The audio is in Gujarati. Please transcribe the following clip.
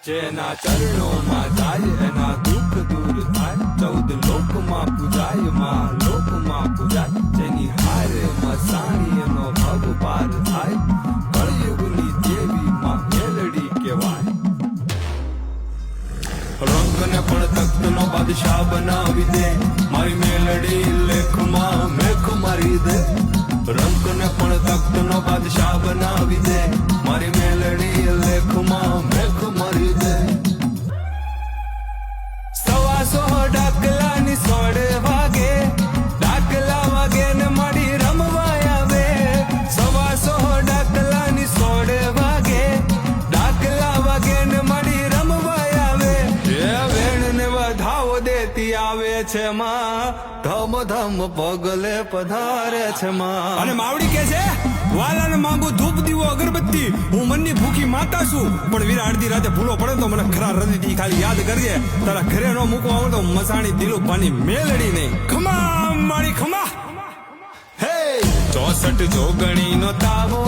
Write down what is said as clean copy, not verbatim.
જેના ચરણોમાં જાય એના દુઃખ દૂર થાય 14 લોકમાં પૂજાય માં લોકમાં પૂજાય જેની હારે મસાણી એનો ભવ પાર થાય કળયુગની દેવી માં મેલડી કહેવાય રંગને પણ તખ્તનો બાદશાહ બનાવી દે મારી મેલડી લેખમાં મેખ મારી દે રંગને પણ તખ્તનો બાદશાહ બનાવી દે મારી મેલડી લેખમાં મેખ મારી દે 100 ડાકલાની 100 વાગે ડાકલા વાગે ને મારી રમવા આવે 100 ડાકલાની 100 વાગે ડાકલા વાગે ને મારી રમવા આવે એ વેણ ને વધાવો દેતી આવે છે માં ધમ ધમ પગલે પધારે છે માં અને માવડી કે છે વાલાને માંગુ ધૂપ દીવો અગરબત્તી હું મનની ભૂખી માતા છું પણ વીરા અડધી રાતે ભૂલો પડે તો મને ખરા હૃદયથી ખાલી યાદ કરજે તારા ઘરે ન મૂકવા આવે તો મસાણી દિલુપાની મેલડી નહીં ખમા મારી ખમા હે 64 જોગણી નો તાવો